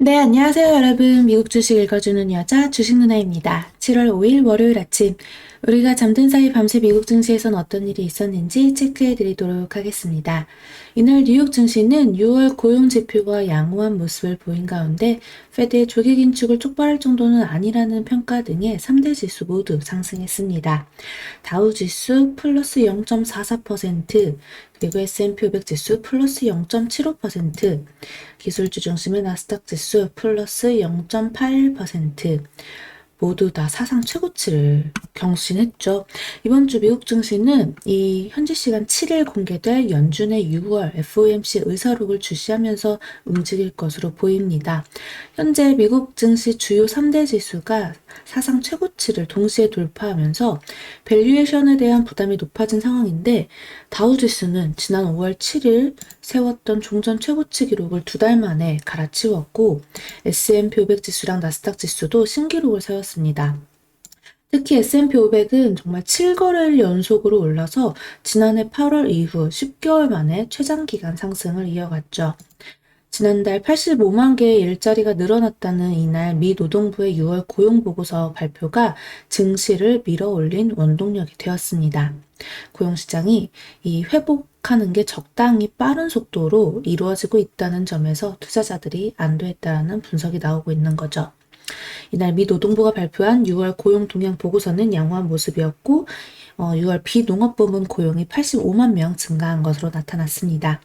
네, 안녕하세요, 여러분. 미국 주식 읽어주는 여자 주식 누나입니다. 7월 5일 월요일 아침, 우리가 잠든 사이 밤새 미국 증시에선 어떤 일이 있었는지 체크해 드리도록 하겠습니다. 이날 뉴욕 증시는 6월 고용 지표가 양호한 모습을 보인 가운데 페드의 조기 긴축을 촉발할 정도는 아니라는 평가 등의 3대 지수 모두 상승했습니다. 다우 지수 플러스 0.44%, 그리고 S&P 500 지수 플러스 0.75%, 기술주 중심의 나스닥 지수 플러스 0.81%, 모두 다 사상 최고치를 경신했죠. 이번 주 미국 증시는 이 현지 시간 7일 공개될 연준의 6월 FOMC 의사록을 주시하면서 움직일 것으로 보입니다. 현재 미국 증시 주요 3대 지수가 사상 최고치를 동시에 돌파하면서 밸류에이션에 대한 부담이 높아진 상황인데, 다우지수는 지난 5월 7일 세웠던 종전 최고치 기록을 2달 만에 갈아치웠고, S&P 500 지수랑 나스닥 지수도 신기록을 세웠습니다. 특히 S&P 500은 정말 7거래일 연속으로 올라서 지난해 8월 이후 10개월 만에 최장기간 상승을 이어갔죠. 지난달 85만 개의 일자리가 늘어났다는 이날 미 노동부의 6월 고용보고서 발표가 증시를 밀어올린 원동력이 되었습니다. 고용시장이 이 회복하는 게 적당히 빠른 속도로 이루어지고 있다는 점에서 투자자들이 안도했다는 분석이 나오고 있는 거죠. 이날 미 노동부가 발표한 6월 고용 동향 보고서는 양호한 모습이었고 6월 비농업 부문 고용이 85만 명 증가한 것으로 나타났습니다.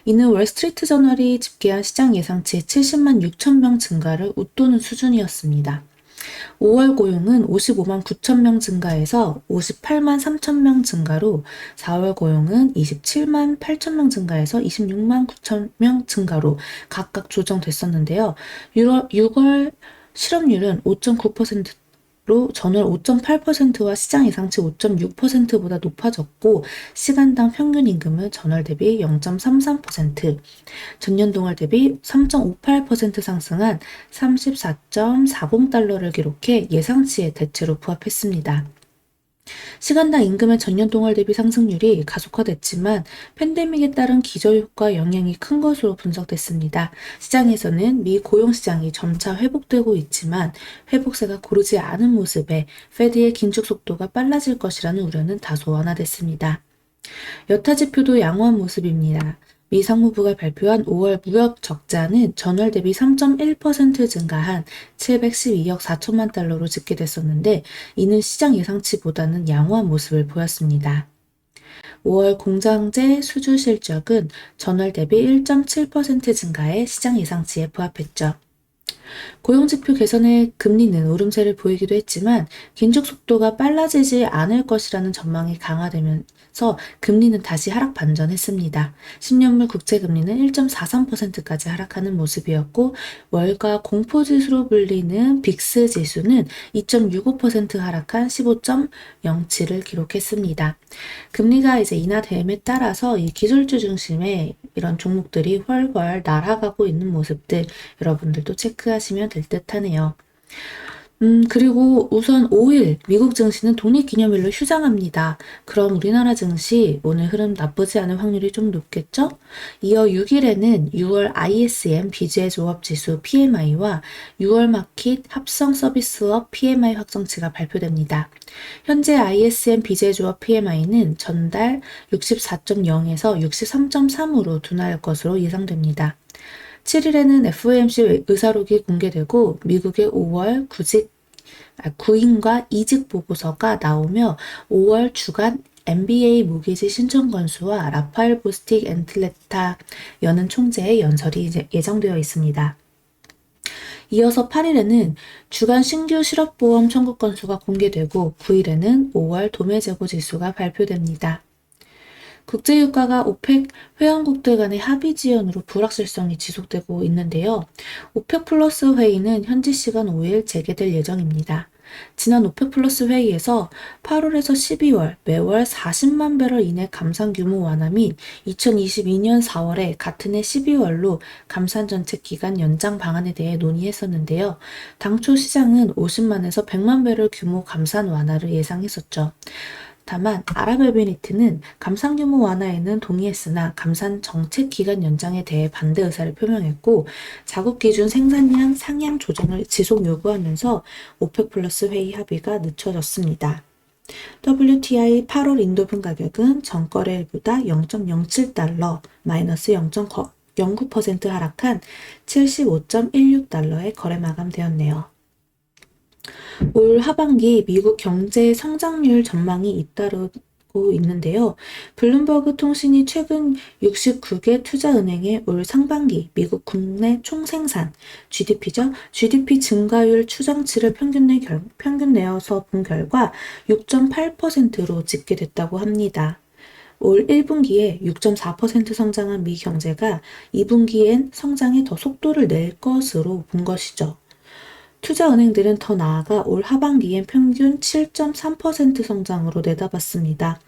이는 월스트리트 저널이 집계한 시장 예상치 70만 6천 명 증가를 웃도는 수준이었습니다. 5월 고용은 55만 9천 명 증가해서 58만 3천 명 증가로 4월 고용은 27만 8천 명 증가해서 26만 9천 명 증가로 각각 조정됐었는데요. 6월 실업률은 5.9%로 전월 5.8%와 시장 예상치 5.6%보다 높아졌고, 시간당 평균 임금은 전월 대비 0.33%, 전년 동월 대비 3.58% 상승한 34.40달러를 기록해 예상치에 대체로 부합했습니다. 시간당 임금의 전년 동월 대비 상승률이 가속화됐지만 팬데믹에 따른 기저효과 영향이 큰 것으로 분석됐습니다. 시장에서는 미 고용시장이 점차 회복되고 있지만 회복세가 고르지 않은 모습에 페드의 긴축 속도가 빨라질 것이라는 우려는 다소 완화됐습니다. 여타 지표도 양호한 모습입니다. 미 상무부가 발표한 5월 무역 적자는 전월 대비 3.1% 증가한 712억 4천만 달러로 집계됐었는데, 이는 시장 예상치보다는 양호한 모습을 보였습니다. 5월 공장재 수주 실적은 전월 대비 1.7% 증가해 시장 예상치에 부합했죠. 고용지표 개선의 금리는 오름세를 보이기도 했지만 긴축 속도가 빨라지지 않을 것이라는 전망이 강화되면서 금리는 다시 하락 반전했습니다. 10년물 국채금리는 1.43%까지 하락하는 모습이었고, 월가 공포지수로 불리는 빅스 지수는 2.65% 하락한 15.07을 기록했습니다. 금리가 이제 인하됨에 따라서 이 기술주 중심의 이런 종목들이 훨훨 날아가고 있는 모습들, 여러분들도 체크하시면 될 듯하네요. 그리고 우선 5일 미국 증시는 독립기념일로 휴장합니다. 그럼 우리나라 증시 오늘 흐름 나쁘지 않을 확률이 좀 높겠죠? 이어 6일에는 6월 ISM 비즈의 조업지수 PMI와 6월 마킷 합성 서비스업 PMI 확정치가 발표됩니다. 현재 ISM 비즈의 조업 PMI는 전달 64.0에서 63.3으로 둔화할 것으로 예상됩니다. 7일에는 FOMC 의사록이 공개되고 미국의 5월 구인과 이직 보고서가 나오며 5월 주간 NBA 모기지 신청 건수와 라파엘 보스틱 앤틀레타 연은 총재의 연설이 예정되어 있습니다. 이어서 8일에는 주간 신규 실업보험 청구 건수가 공개되고 9일에는 5월 도매재고 지수가 발표됩니다. 국제유가가 오펙 회원국들 간의 합의 지연으로 불확실성이 지속되고 있는데요. 오펙 플러스 회의는 현지 시간 5일 재개될 예정입니다. 지난 오펙 플러스 회의에서 8월에서 12월 매월 40만 배럴 이내 감산 규모 완화 및 2022년 4월에 같은 해 12월로 감산 정책 기간 연장 방안에 대해 논의했었는데요. 당초 시장은 50만에서 100만 배럴 규모 감산 완화를 예상했었죠. 다만 아랍에미리트는 감산 규모 완화에는 동의했으나 감산 정책 기간 연장에 대해 반대 의사를 표명했고 자국 기준 생산량 상향 조정을 지속 요구하면서 오펙 플러스 회의 합의가 늦춰졌습니다. WTI 8월 인도분 가격은 전거래일보다 0.07달러 마이너스 0.09% 하락한 75.16달러에 거래 마감되었네요. 올 하반기 미국 경제 성장률 전망이 잇따르고 있는데요. 블룸버그 통신이 최근 69개 투자은행의 올 상반기 미국 국내 총생산 GDP죠. GDP 증가율 추정치를 평균 내어서 본 결과 6.8%로 집계됐다고 합니다. 올 1분기에 6.4% 성장한 미 경제가 2분기엔 성장에 더 속도를 낼 것으로 본 것이죠. 투자은행들은 더 나아가 올 하반기엔 평균 7.3% 성장으로 내다봤습니다.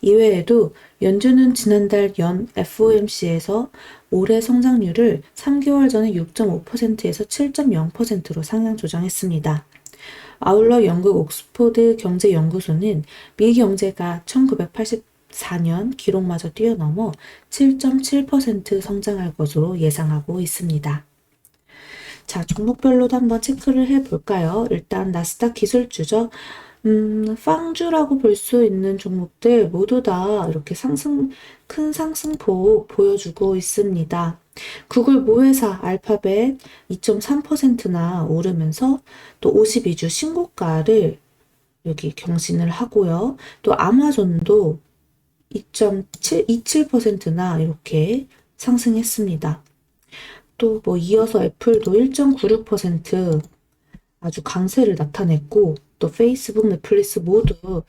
이외에도 연준은 지난달 연 FOMC에서 올해 성장률을 3개월 전에 6.5%에서 7.0%로 상향 조정했습니다. 아울러 영국 옥스포드 경제연구소는 미 경제가 1984년 기록마저 뛰어넘어 7.7% 성장할 것으로 예상하고 있습니다. 자, 종목별로도 한번 체크를 해볼까요? 일단 나스닥 기술주죠. 팡주라고 볼 수 있는 종목들 모두 다 이렇게 큰 상승폭 보여주고 있습니다. 구글 모회사 알파벳 2.3%나 오르면서 또 52주 신고가를 여기 경신을 하고요. 또 아마존도 2.27%나 이렇게 상승했습니다. 또 뭐 이어서 애플도 1.96% 아주 강세를 나타냈고 또 페이스북, 넷플릭스 모두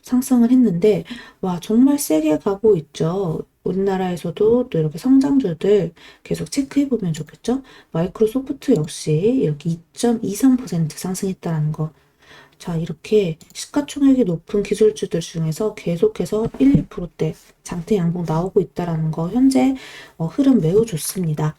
상승을 했는데 와 정말 세게 가고 있죠. 우리나라에서도 또 이렇게 성장주들 계속 체크해보면 좋겠죠. 마이크로소프트 역시 이렇게 2.23% 상승했다는 거. 자, 이렇게 시가총액이 높은 기술주들 중에서 계속해서 1, 2%대 장대 양봉 나오고 있다는 거 현재 흐름 매우 좋습니다.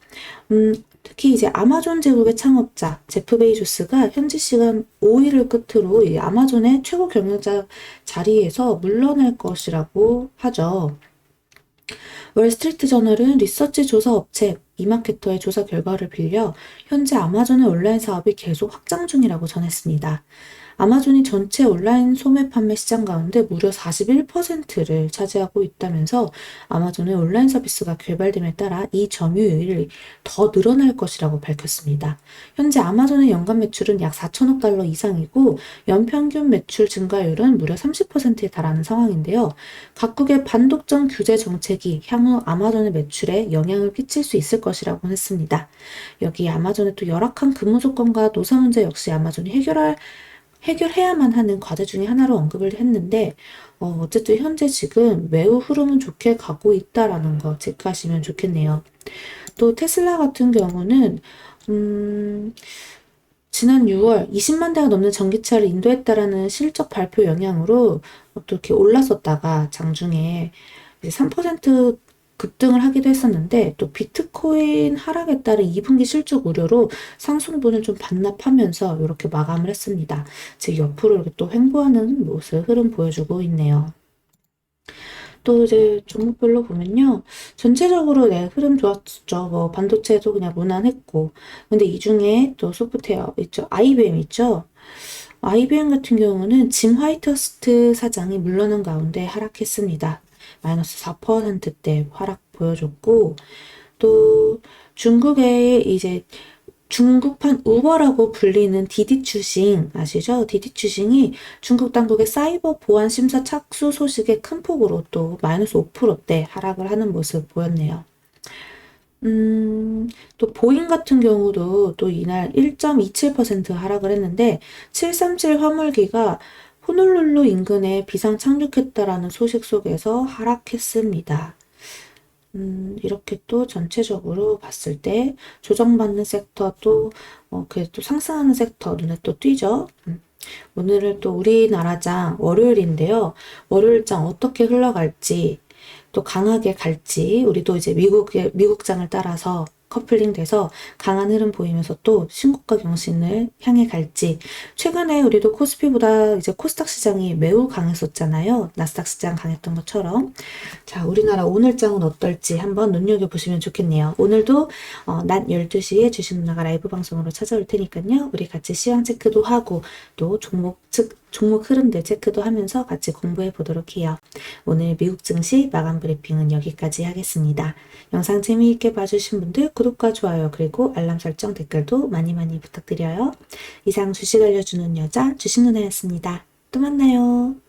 특히 이제 아마존 제국의 창업자 제프 베이조스가 현지 시간 5일을 끝으로 이 아마존의 최고 경영자 자리에서 물러날 것이라고 하죠. 월스트리트 저널은 리서치 조사 업체 이마케터의 조사 결과를 빌려 현재 아마존의 온라인 사업이 계속 확장 중이라고 전했습니다. 아마존이 전체 온라인 소매 판매 시장 가운데 무려 41%를 차지하고 있다면서 아마존의 온라인 서비스가 개발됨에 따라 이 점유율이 더 늘어날 것이라고 밝혔습니다. 현재 아마존의 연간 매출은 약 4천억 달러 이상이고 연평균 매출 증가율은 무려 30%에 달하는 상황인데요. 각국의 반독점 규제 정책이 향후 아마존의 매출에 영향을 끼칠 수 있을 것이라고 했습니다. 여기 아마존의 또 열악한 근무 조건과 노사 문제 역시 아마존이 해결해야만 하는 과제 중에 하나로 언급을 했는데 어쨌든 현재 지금 매우 흐름은 좋게 가고 있다라는 거 체크하시면 좋겠네요. 또 테슬라 같은 경우는 지난 6월 20만 대가 넘는 전기차를 인도했다라는 실적 발표 영향으로 또 이렇게 올랐었다가 장중에 이제 3% 급등을 하기도 했었는데 또 비트코인 하락에 따른 2분기 실적 우려로 상승분을 좀 반납하면서 이렇게 마감을 했습니다. 즉 옆으로 이렇게 또 횡보하는 모습 흐름 보여주고 있네요. 또 이제 종목별로 보면요. 전체적으로 네, 흐름 좋았죠. 뭐 반도체도 그냥 무난했고. 근데 이 중에 또 소프트웨어 있죠. IBM 있죠. IBM 같은 경우는 짐 화이트허스트 사장이 물러난 가운데 하락했습니다. 마이너스 4%대 하락 보여줬고, 또 중국의 이제 중국판 우버라고 불리는 디디추싱 아시죠? 디디추싱이 중국 당국의 사이버 보안 심사 착수 소식에 큰 폭으로 또 마이너스 5%대 하락을 하는 모습 보였네요. 또 보잉 같은 경우도 또 이날 1.27% 하락을 했는데 737 화물기가 호놀룰루 인근에 비상 착륙했다라는 소식 속에서 하락했습니다. 이렇게 또 전체적으로 봤을 때 조정받는 섹터도 그래도 상승하는 sek터 눈에 또 띄죠. 오늘은 또 우리나라장 월요일인데요. 월요일장 어떻게 흘러갈지 또 강하게 갈지 우리도 이제 미국장을 따라서 디커플링 돼서 강한 흐름 보이면서 또 신고가 경신을 향해 갈지. 최근에 우리도 코스피보다 이제 코스닥 시장이 매우 강했었잖아요. 나스닥 시장 강했던 것처럼. 자, 우리나라 오늘장은 어떨지 한번 눈여겨보시면 좋겠네요. 오늘도 낮 12시에 주식 누나가 라이브 방송으로 찾아올 테니까요. 우리 같이 시황 체크도 하고 또 종목 흐름들 체크도 하면서 같이 공부해 보도록 해요. 오늘 미국 증시 마감 브리핑은 여기까지 하겠습니다. 영상 재미있게 봐주신 분들 구독과 좋아요 그리고 알람 설정 댓글도 많이 부탁드려요. 이상 주식 알려주는 여자 주식 누나였습니다. 또 만나요.